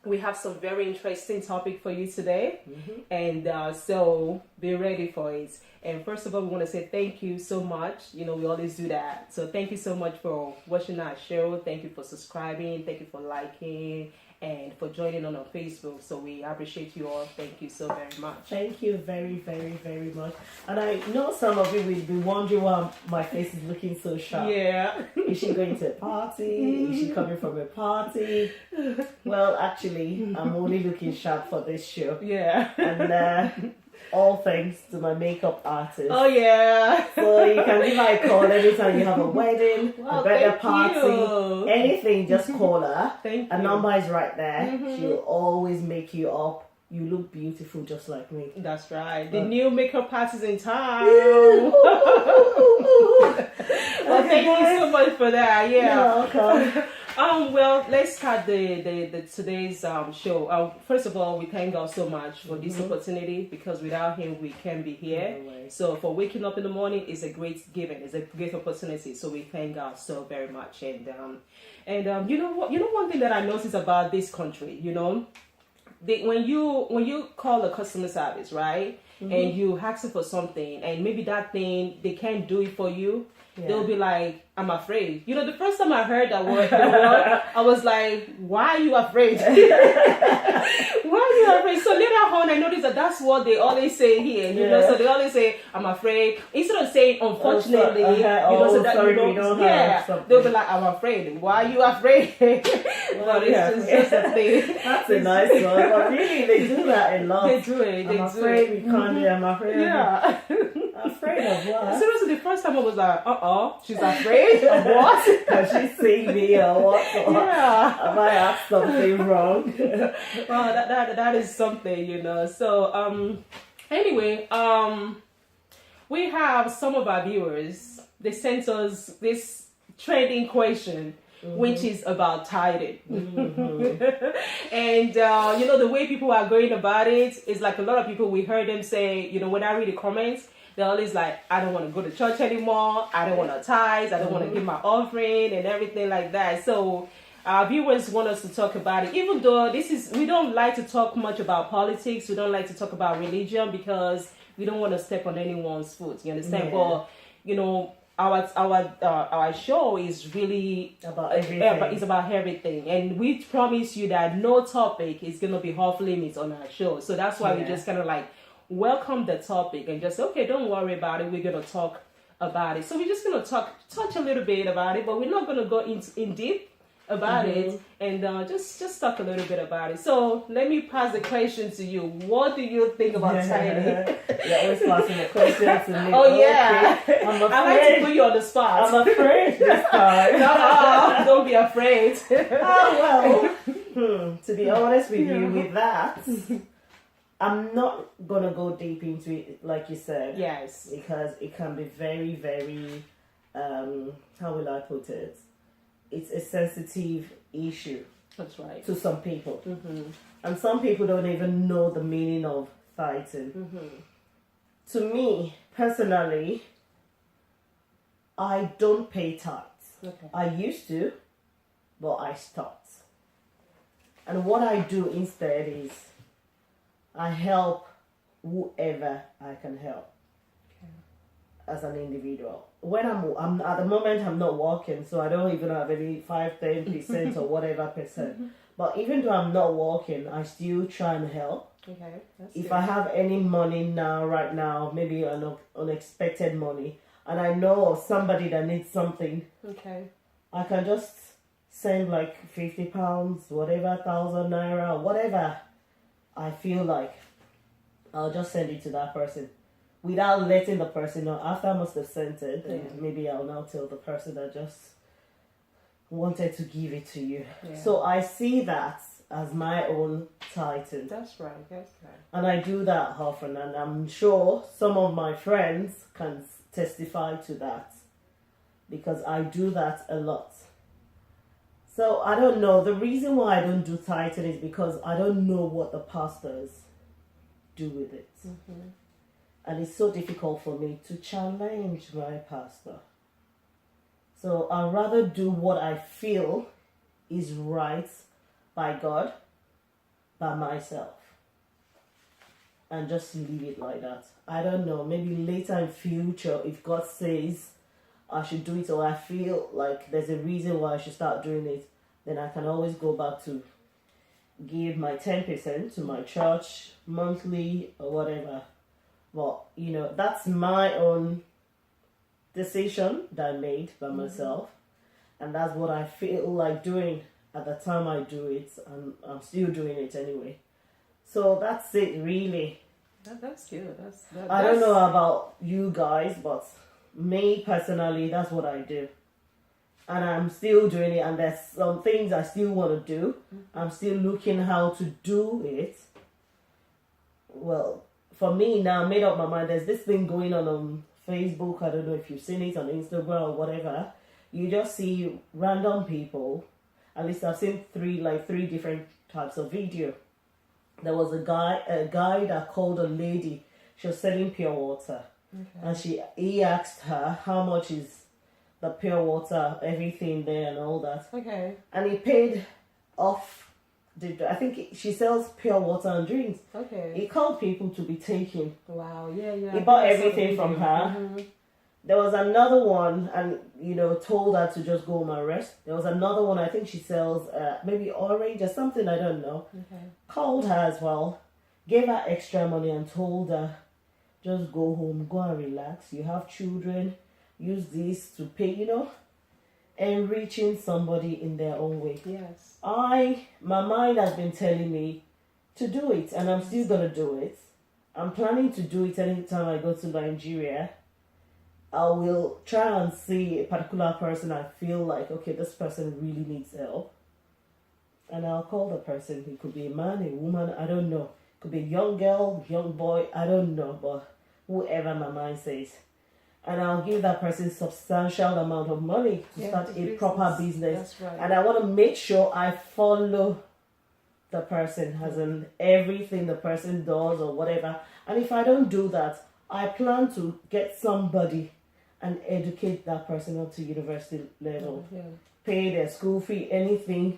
We have some very interesting topic for you today, and so be ready for it. And first of all, we want to say thank you so much. You know, we always do that. So thank you so much for watching our show. Thank you for subscribing. Thank you for liking and for joining on our Facebook. So we appreciate you all. Thank you so very much. Thank you very, very, very much. And I know some of you will be wondering why my face is looking so sharp. Yeah. Is she going to a party? Is she coming from a party? Well, actually, I'm only looking sharp for this show. Yeah. And all thanks to my makeup artist. Oh, yeah. So you can give her a call every time you have a wedding, Wow, a birthday party, you. anything, just call her. Thank A you. number is right there. She'll always make you up. You look beautiful just like me. That's right. The new makeup artist in town. Well, thank you so much for that. Yeah. You're welcome. Well, let's start the today's show. First of all, we thank God so much for this opportunity, because without Him we can't be here. No way. So for waking up in the morning is a great given. It's a great opportunity. So we thank God so very much. And you know what? You know, one thing that I noticed about this country, you know, when you call the customer service, right, and you ask for something, and maybe that thing they can't do it for you. Yeah. They'll be like, I'm afraid. You know, the first time I heard that word, I was like, why are you afraid? Why are you afraid? So later on, I noticed that that's what they always say here. You know, so they always say, I'm afraid. Instead of saying, unfortunately, you know, so that sorry, you know, we don't yeah, have something. they'll be like, I'm afraid. Why are you afraid? But it's just a thing. That's a nice one. But really, they do that a lot. They do it. I'm afraid we can't do. I'm afraid. Yeah. I'm afraid of what? Seriously, the first time I was like, she's afraid of what? Has she seen me or what? Yeah. Have I asked something wrong? Well, that is something, you know. So anyway, we have some of our viewers. They sent us this trending question, which is about tithing. And you know, the way people are going about it is like a lot of people, we heard them say, you know, when I read the comments, they're always like, I don't want to go to church anymore. I don't want to tithe. I don't want to give my offering and everything like that. So our viewers want us to talk about it, even though we don't like to talk much about politics. We don't like to talk about religion, because we don't want to step on anyone's foot. You understand? Yeah. But you know, our show is really About everything. It's about everything, and we promise you that no topic is gonna be off limits on our show. So that's why we just kind of like welcome the topic and just say, okay, don't worry about it. We're gonna talk about it. So we're just gonna touch a little bit about it, but we're not gonna go in deep about it, and just talk a little bit about it. So let me pass the question to you. What do you think about tithing? You're always passing the question to me. Oh yeah, Okay. I'm afraid. I like to put you on the spot. I'm afraid this time. No, don't be afraid. Oh well. To be honest with you, with that, I'm not gonna go deep into it, like you said. Yes. Because it can be very, very. How will I put it? It's a sensitive issue. That's right. To some people, and some people don't even know the meaning of tithing. To me personally, I don't pay tithes. Okay. I used to, but I stopped. And what I do instead is I help whoever I can help as an individual. When I'm at the moment, I'm not working, so I don't even have any 5-10% or whatever percent. But even though I'm not working, I still try and help. Okay. That's If good. I have any money right now, maybe an unexpected money, and I know of somebody that needs something, Okay. I can just send like £50, whatever, 1,000 naira, whatever I feel like. I'll just send it to that person without letting the person know. After I must have sent it, then maybe I'll now tell the person that just wanted to give it to you. Yeah. So I see that as my own tithing. That's right. That's right. And I do that often, and I'm sure some of my friends can testify to that, because I do that a lot. So I don't know. The reason why I don't do tithing is because I don't know what the pastors do with it. And it's so difficult for me to challenge my pastor. So I'd rather do what I feel is right by God, by myself. And just leave it like that. I don't know, maybe later in future, if God says I should do it, or I feel like there's a reason why I should start doing it, then I can always go back to give my 10% to my church monthly or whatever. But that's my own decision that I made by myself, and that's what I feel like doing at the time I do it, and I'm still doing it anyway. So that's it, really. That's good. I don't know about you guys, but me personally, that's what I do. And I'm still doing it, and there's some things I still want to do. I'm still looking how to do it. Well, for me now, I made up my mind. There's this thing going on Facebook. I don't know if you've seen it on Instagram or whatever. You just see random people. At least I've seen three different types of video. There was a guy that called a lady. She was selling pure water, and he asked her how much is the pure water, everything there and all that. Okay. And he paid off. I think she sells pure water and drinks. Okay. He called people to be taken. Wow. Yeah. He bought everything from her. There was another one, and told her to just go home and rest. There was another one, I think she sells maybe orange or something, I don't know. Okay. Called her as well, gave her extra money and told her, just go home, go and relax. You have children, use this to pay, enriching somebody in their own way. Yes. My mind has been telling me to do it, and I'm still gonna do it. I'm planning to do it anytime I go to Nigeria. I will try and see a particular person I feel like, okay, this person really needs help. And I'll call the person. It could be a man, a woman, I don't know. It could be a young girl, young boy, I don't know. But whoever my mind says. And I'll give that person substantial amount of money to start a proper business. That's right. And I want to make sure I follow the person, as in everything the person does or whatever. And if I don't do that, I plan to get somebody and educate that person up to university level. Pay their school fee, anything,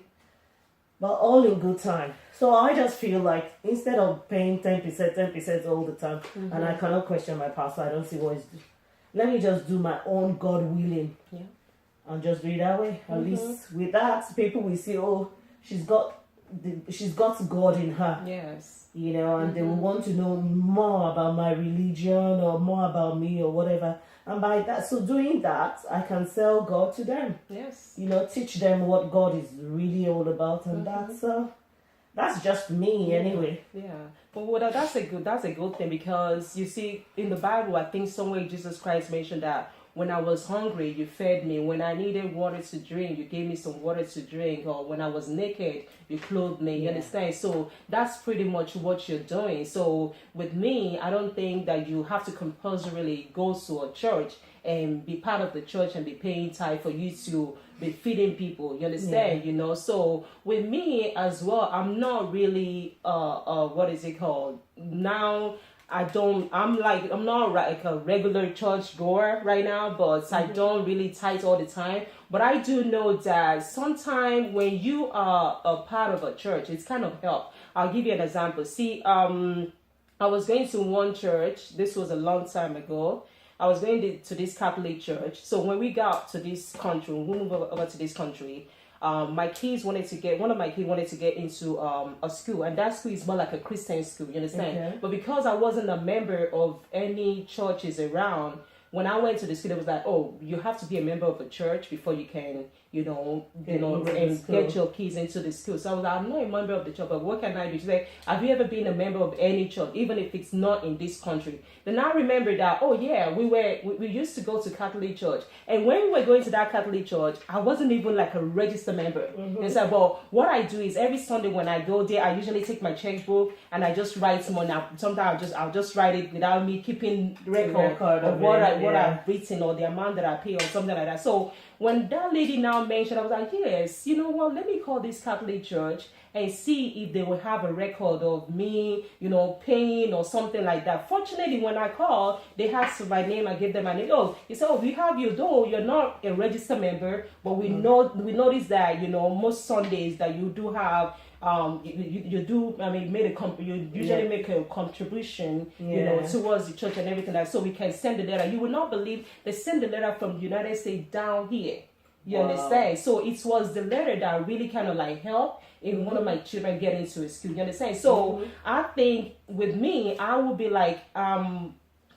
but all in good time. So I just feel like instead of paying 10% all the time, and I cannot question my pastor, I don't see what he's doing. Let me just do my own God willing, and just do it that way. At least with that, people will see, oh, she's got God in her. Yes. And they will want to know more about my religion or more about me or whatever. And by that, so doing that, I can sell God to them. Yes. Teach them what God is really all about, and that's just me anyway. Yeah. But that's a good thing, because you see in the Bible, I think somewhere Jesus Christ mentioned that when I was hungry, you fed me. When I needed water to drink, you gave me some water to drink. Or when I was naked, you clothed me. You understand? So that's pretty much what you're doing. So with me, I don't think that you have to compulsorily go to a church and be part of the church and be paying tithe for you to be feeding people. You understand? So with me as well, I'm not really what is it called now. I'm not like a regular church goer right now, but I don't really tithe all the time. But I do know that sometimes when you are a part of a church, it's kind of help. I'll give you an example. See, I was going to one church. This was a long time ago. I was going to this Catholic church. So when we got to this country, when we moved over to this country, one of my kids wanted to get into a school, and that school is more like a Christian school, you understand? Okay. But because I wasn't a member of any churches around, when I went to the school, it was like, oh, you have to be a member of a church before you can, and get your kids into the school. So I was like, I'm not a member of the church, but what can I do? She's like, have you ever been a member of any church, even if it's not in this country? Then I remember that, oh yeah, we used to go to Catholic church. And when we were going to that Catholic church, I wasn't even like a registered member. And so, but what I do is every Sunday when I go there, I usually take my checkbook and I just write money. Sometimes I'll just write it without me keeping record of what I've written or the amount that I pay or something like that. So when that lady now mentioned, I was like, yes, you know what, let me call this Catholic church and see if they will have a record of me, paying or something like that. Fortunately, when I called, they asked my name. I gave them my name. Oh, he said, oh, we have you, though you're not a registered member, but we noticed that, most Sundays that you do have you do, I mean, you usually make a contribution, towards the church and everything like, so we can send the letter. You will not believe they send the letter from the United States down here. You understand? So it was the letter that really kind of like helped in one of my children getting to a school. You understand? So I think with me, I would be like,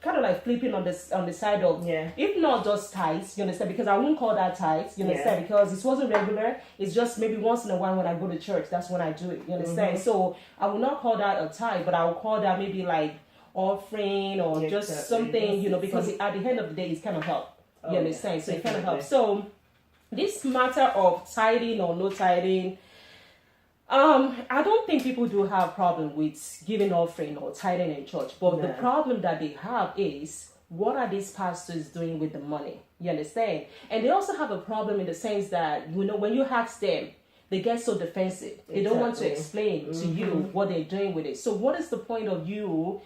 kind of like flipping on the side of, if not just tithes, you understand, because I won't call that tithes, you understand, because it wasn't regular. It's just maybe once in a while when I go to church, that's when I do it, you understand. So I will not call that a tithe, but I will call that maybe like offering or just something, because at the end of the day it's kind of help, you understand. So it kind of helps. So this matter of tithing or no tithing, I don't think people do have problem with giving offering or tithing in church, but the problem that they have is, what are these pastors doing with the money? You understand? And they also have a problem in the sense that, when you ask them, they get so defensive. They don't want to explain to you what they're doing with it. So what is the point of you,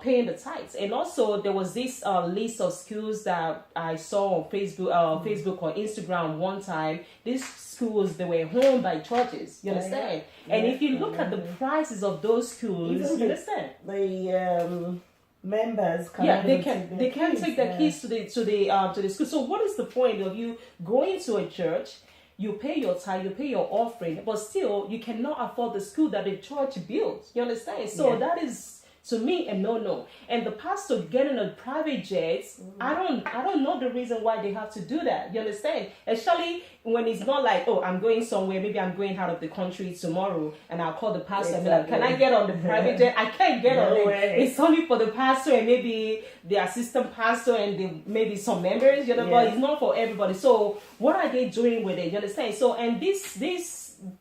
paying the tithes? And also there was this list of schools that I saw on Facebook or Instagram one time. These schools, they were owned by churches, you understand? And if you look at the prices of those schools, you understand? The members they can't take their keys to the school. So what is the point of you going to a church? You pay your tithe, you pay your offering, but still you cannot afford the school that the church built. You understand? So that is, to me, a no. And the pastor getting a private jet, I don't know the reason why they have to do that. You understand? Especially when it's not like, oh, I'm going somewhere, maybe I'm going out of the country tomorrow, and I'll call the pastor and be like, can I get on the private jet? I can't get on it. It's only for the pastor and maybe the assistant pastor and maybe some members, but it's not for everybody. So what are they doing with it? You understand? So, and this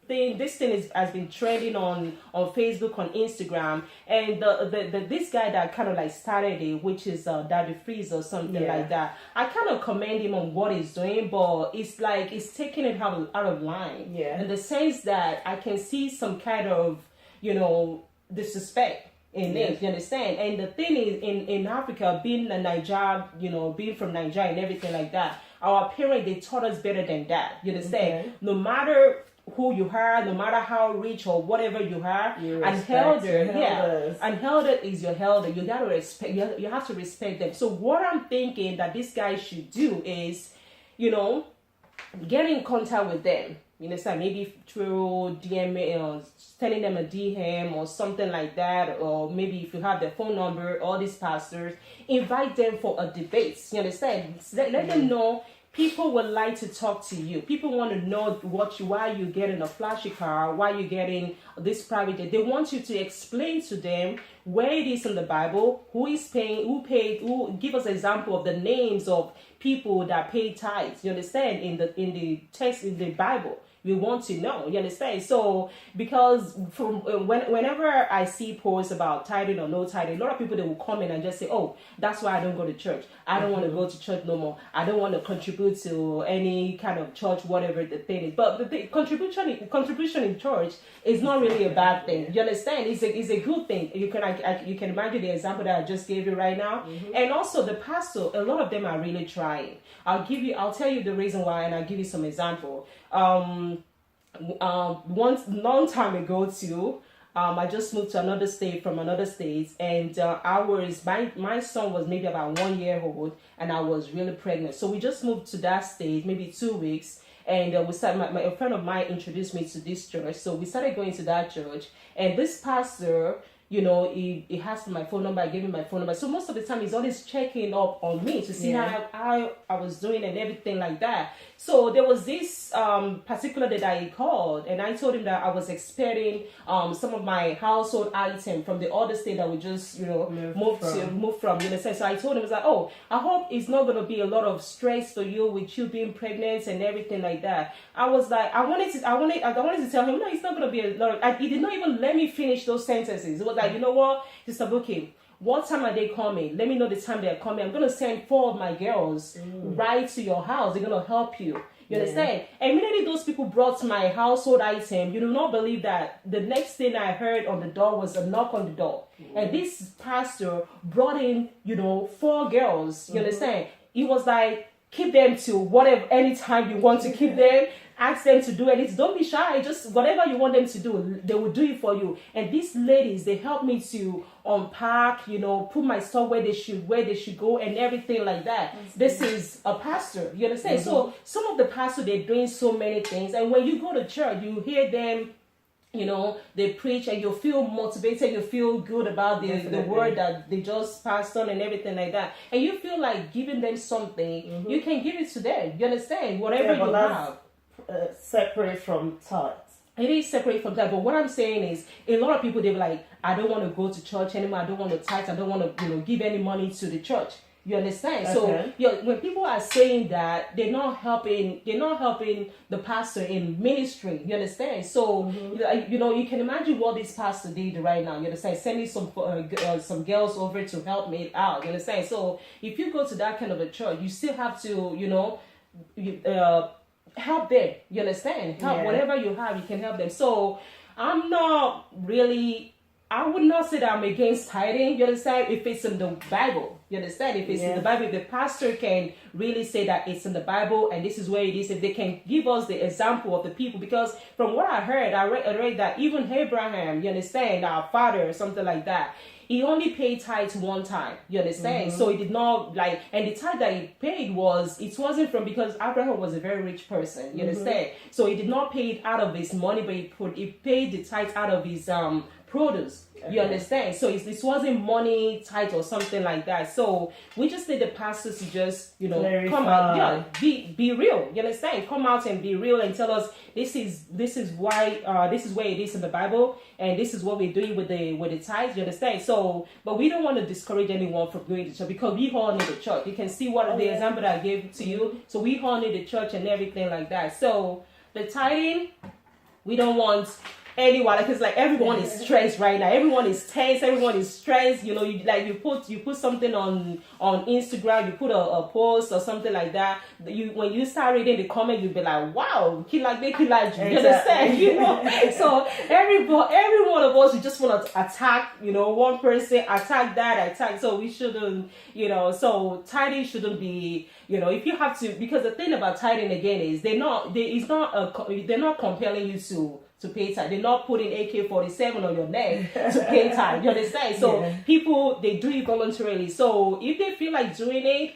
thing has been trending on Facebook, on Instagram, and this guy that kind of like started it, which is Daddy Freeze or something like that. I kind of commend him on what he's doing, but it's like it's taking it out of line, in the sense that I can see some kind of disrespect in it, you understand? And the thing is, in Africa, being from Nigeria and everything like that, our parents, they taught us better than that, you understand? No matter who you are, no matter how rich or whatever you are, and elder is your elder. You gotta respect. You have to respect them. So what I'm thinking that this guy should do is, get in contact with them. You understand? Maybe through DM or sending them a DM or something like that, or maybe if you have their phone number, all these pastors, invite them for a debate. You understand? Let them know. People would like to talk to you. People want to know why you're getting a flashy car, why you're getting this private jet. They want you to explain to them where it is in the Bible, who is paying, who paid, who give us an example of the names of people that pay tithes. You understand? In the text in the Bible. We want to know, you understand? So, because whenever I see posts about tithing or no tithing, a lot of people, they will comment and just say, oh, that's why I don't go to church. I don't want to go to church no more. I don't want to contribute to any kind of church, whatever the thing is. But the contribution in church is not really a bad thing. You understand? It's a good thing. You can imagine the example that I just gave you right now. And also the pastor, a lot of them are really trying. I'll tell you the reason why, and I'll give you some example. Once long time ago too, I just moved to another state from another state, and my son was maybe about 1 year old, and I was really pregnant. So we just moved to that state maybe 2 weeks, and we started. A friend of mine introduced me to this church, so we started going to that church, and this pastor, he has my phone number. I gave him my phone number. So most of the time, he's always checking up on me to see how I was doing and everything like that. So there was this particular day that he called, and I told him that I was expecting some of my household items from the other state that we just moved from. You understand? So I told him, I was like, oh, I hope it's not going to be a lot of stress for you with you being pregnant and everything like that. I was like, I wanted to tell him, no, it's not going to be a lot of. He did not even let me finish those sentences. It was like, you know what, Mr. Bukky, what time are they coming? Let me know the time they're coming. I'm going to send 4 of my girls right to your house. They're going to help you. You understand? And immediately those people brought my household item. You do not believe that the next thing I heard on the door was a knock on the door. And this pastor brought in, 4 girls. You understand? He was like, keep them to whatever, anytime you want to keep them. Ask them to do anything. Don't be shy. Just whatever you want them to do, they will do it for you. And these ladies, they help me to unpack, you know, put my stuff where they should go and everything like that. This is a pastor, you understand? So some of the pastors, they're doing so many things. And when you go to church, you hear them, you know, they preach and you feel motivated, you feel good about the word that they just passed on and everything like that. And you feel like giving them something, you can give it to them. You understand? Whatever you have. Separate from tithes. It is separate from that, but what I'm saying is, a lot of people, they're like, I don't want to go to church anymore. I don't want to tithe. I don't want to, you know, give any money to the church. You understand? So when people are saying that, they're not helping the pastor in ministry. You understand? So you know, you can imagine what this pastor did right now. You understand? Sending some girls over to help me out. You understand? So if you go to that kind of a church, you still have to, you know, help them. You understand? Help whatever you have, you can help them. So I'm not really, I would not say that I'm against tithing. You understand? If it's in the Bible. You understand? If it's in the Bible, if the pastor can really say that it's in the Bible and this is where it is, if they can give us the example of the people, because from what I heard, I read that even Abraham, you understand, our father or something like that, he only paid tithes one time. You understand? So he did not like, and the tithe that he paid it wasn't from, because Abraham was a very rich person. You understand? So he did not pay it out of his money, but he paid the tithe out of his produce. You understand? So this wasn't money tithe or something like that. So we just need the pastors to just, you know, come out, be real. You understand? Come out and be real and tell us this is why this is where it is in the Bible, and this is what we're doing with the tithes. You understand? So, but we don't want to discourage anyone from going to church, because we all need the church. You can see what the example that I gave to you. So we all need the church and everything like that. So the tithing, we don't want anyone, because like everyone is stressed right now. Everyone is tense. Everyone is stressed. You know, you put something on Instagram. You put a post or something like that. When you start reading the comment, you'll be like, wow, you understand? You know. So every one of us, we just want to attack. You know, one person attack that attack. So we shouldn't. You know, so tithing shouldn't be. You know, if you have to, because the thing about tithing again is they're not compelling you to pay tithe. They're not putting AK-47 on your neck to pay tithe. You understand? So people, they do it voluntarily. So if they feel like doing it,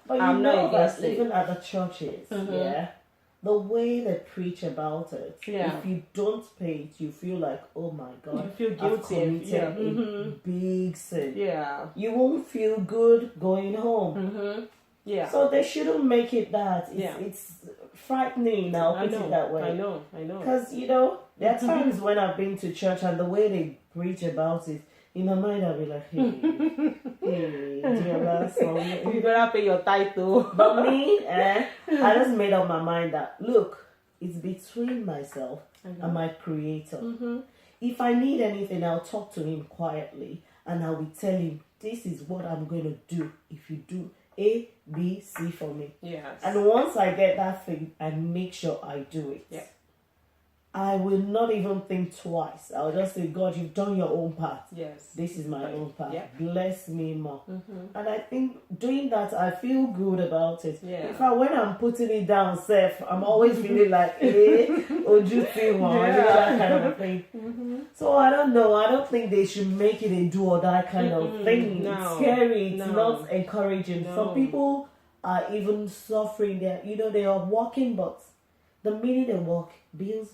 but I'm not against it. Even at the churches, the way they preach about it, if you don't pay it, you feel like, oh my God, you feel guilty. I've committed a big sin. Yeah. You won't feel good going home. Yeah. So they shouldn't make it that. It's frightening now, put it that way. I know. Because, you know, there are times when I've been to church and the way they preach about it, in my mind I'll be like, hey, dear son, you better pay your tithe too. But me, I just made up my mind that, look, it's between myself and my creator. If I need anything, I'll talk to him quietly and I will tell him, this is what I'm going to do if you do A, B, C for me. Yes. And once I get that thing, I make sure I do it. Yeah. I will not even think twice. I'll just say, God, you've done your own part. Yes. This is my own part. Yeah. Bless me more. And I think doing that, I feel good about it. Yeah. In fact, when I'm putting it down, Seth, I'm always feeling like, that kind of a thing. So I don't know. I don't think they should make it a do or die kind of thing. No. It's scary. It's not encouraging. No. Some people are even suffering. They are walking, but the minute they walk, bills.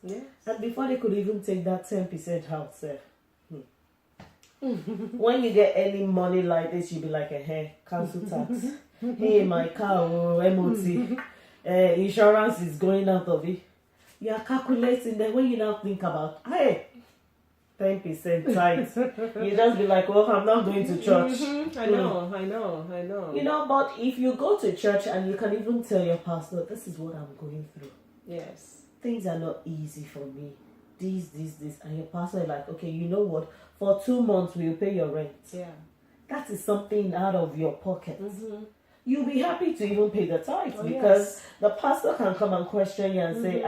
Yes. And before they could even take that 10% out, sir. When you get any money like this, you'll be like, hey, council tax. Hey, my car, MOT. Insurance is going out of it. You are calculating that when you now think about, hey, 10% tithes. You just be like, well, I'm not going to church. I know. You know, but if you go to church and you can even tell your pastor, this is what I'm going through. Yes. Things are not easy for me. This. And your pastor is like, okay, you know what? For 2 months, we'll pay your rent. Yeah. That is something out of your pocket. You'll be happy to even pay the tithes because the pastor can come and question you and say,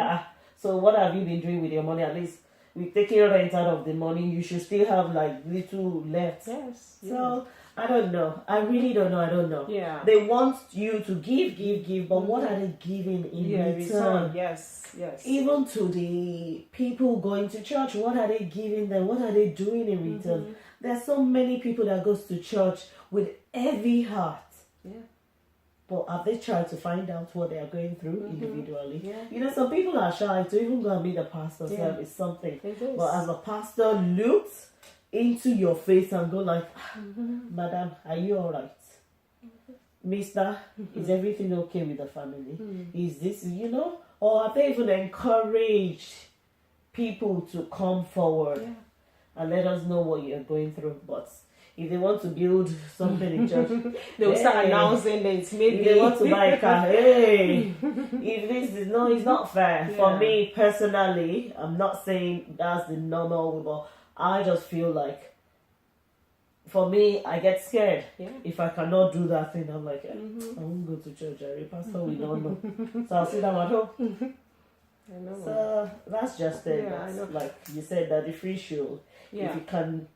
so what have you been doing with your money? At least we're taking rent out of the money, you should still have like little left. Yes. So I don't know. I really don't know. I don't know. Yeah. They want you to give, but what are they giving in return? Yes. Even to the people going to church, what are they giving them? What are they doing in return? There's so many people that goes to church with heavy heart. Yeah. But have they tried to find out what they are going through individually? Yeah. You know, some people are shy to even go and meet the pastor. Yeah. It's something. It is. But as a pastor looks into your face and go like, Madam, are you all right? Mister, is everything okay with the family? Is this, you know? Or have they even encouraged people to come forward and let us know what you're going through? But if they want to build something in church, they will start announcing that maybe if they want to buy a car, hey, if this is it's not fair. Yeah. For me personally, I'm not saying that's the normal way, but I just feel like, for me, I get scared. If I cannot do that thing, I'm like, I won't go to church. Pastor, we don't know. So I'll sit down at home. I know. So that's just it. Yeah, I know. Like you said, that the free show, Yeah. if you can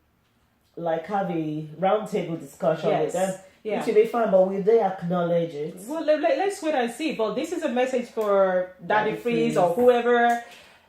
like have a round table discussion with them, Yeah. it should be fine, but will they acknowledge it? Well, let's wait and see. But this is a message for Daddy Daddy Freeze Freeze. or whoever.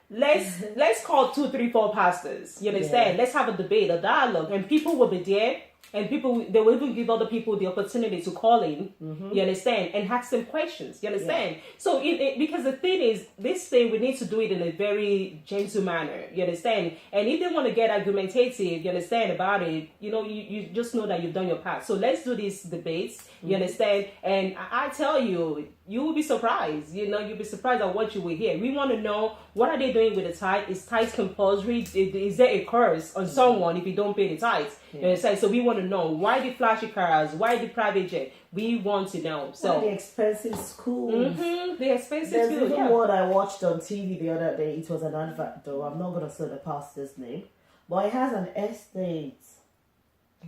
Let's call 2, 3, 4 pastors. You understand? Yeah. Let's have a debate, a dialogue, and people will be there. And they will even give other people the opportunity to call in. You understand? And ask them questions. You understand? So because the thing is, this thing we need to do it in a very gentle manner. You understand? And if they want to get argumentative, you understand about it. You know, you just know that you've done your part. So let's do these debates. You understand? And I tell you, you will be surprised. You know, you'll be surprised at what you will hear. We want to know, what are they doing with the tithe? Is tithe compulsory? Is there a curse on someone if you don't pay the tithe? You understand? So we want to know, why the flashy cars? Why the private jet? We want to know. So why the expensive schools? The expensive There's schools. even one I watched on TV the other day. It was an advert, though. I'm not going to say the pastor's name, but it has an estate.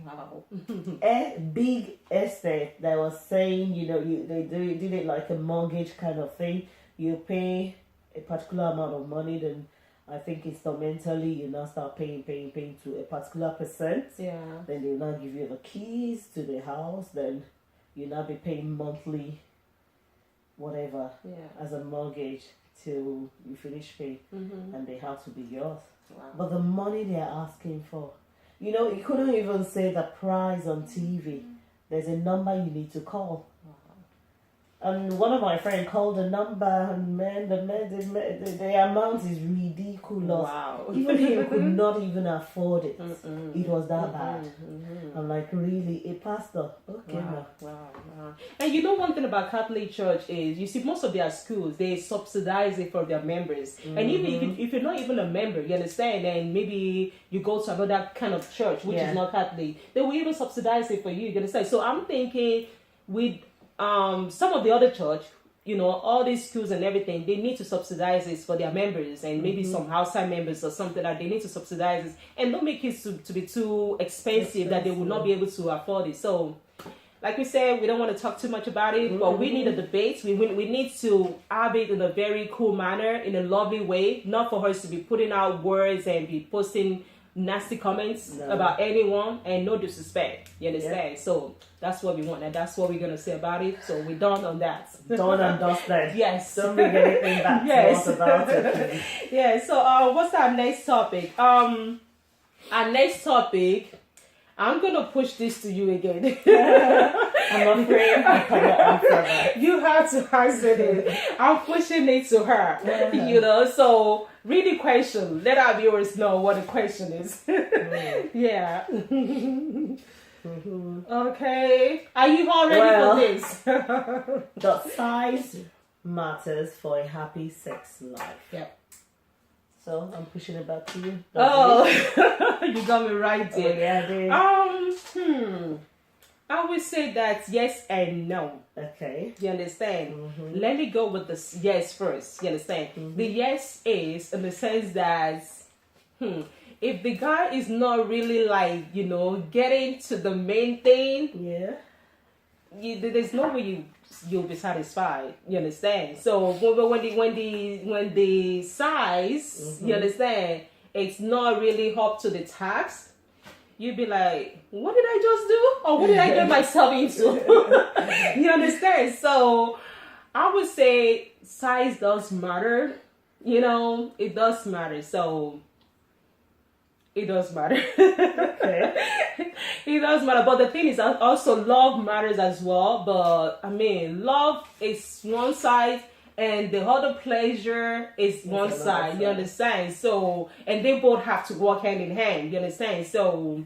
Wow. A big estate that was saying, you know, they did it like a mortgage kind of thing. You pay a particular amount of money, then I think instrumentally you now start paying to a particular percent. Yeah. Then they now give you the keys to the house. Then you now be paying monthly, whatever, as a mortgage till you finish paying, and they have to be yours. Wow. But the money they are asking for, you know, you couldn't even say the price on TV. There's a number you need to call. And one of my friends called the number, and the amount is ridiculous. Wow. Even he could not even afford it. It was that bad. I'm like, really? A pastor? Okay, Wow. And you know, one thing about Catholic Church is, you see, most of their schools, they subsidize it for their members. And even if you're not even a member, you understand, and maybe you go to another kind of church, which is not Catholic, they will even subsidize it for you understand? So I'm thinking, with some of the other church, you know, all these schools and everything, they need to subsidize this for their members, and maybe some outside members or something, that they need to subsidize this and don't make it to be too expensive that they will not be able to afford it. So, like we said, we don't want to talk too much about it, but we need a debate. We need to have it in a very cool manner, in a lovely way, not for us to be putting out words and be posting nasty comments about anyone, and no disrespect. You understand? So that's what we want, and that's what we're gonna say about it. So we're done on that. Done and dusted. Yes. Don't bring anything back to us about it. Yeah. So what's our next topic? Our next topic, I'm gonna push this to you again. I'm afraid I cannot answer that. You have to answer it. I'm pushing it to her. You know, so read the question. Let our viewers know what the question is. Yeah. Okay. Are you all ready for this? The size matters for a happy sex life. Yep. So I'm pushing it back to you. You got me right there. Yeah, I did. I would say that yes and no. Okay. You understand? Let me go with the yes first. You understand? The yes is in the sense that if the guy is not really, like, you know, getting to the main thing, there's no way you'll be satisfied. You understand? So when the size, you understand, it's not really up to the task, you'd be like, what did I just do? Or what did I get myself into? You understand? So I would say size does matter. You know, it does matter. So it does matter. Okay. It does matter. But the thing is also love matters as well. But I mean, love is one side and the other pleasure is one side. You understand? So, and they both have to work hand in hand. You understand? So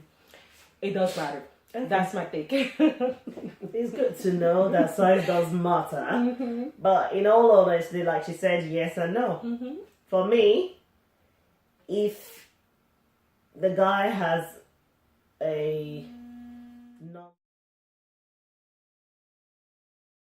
it does matter. Okay. That's my take. It's good to know that size does matter. But in all honesty, like she said, yes and no. For me, if the guy has a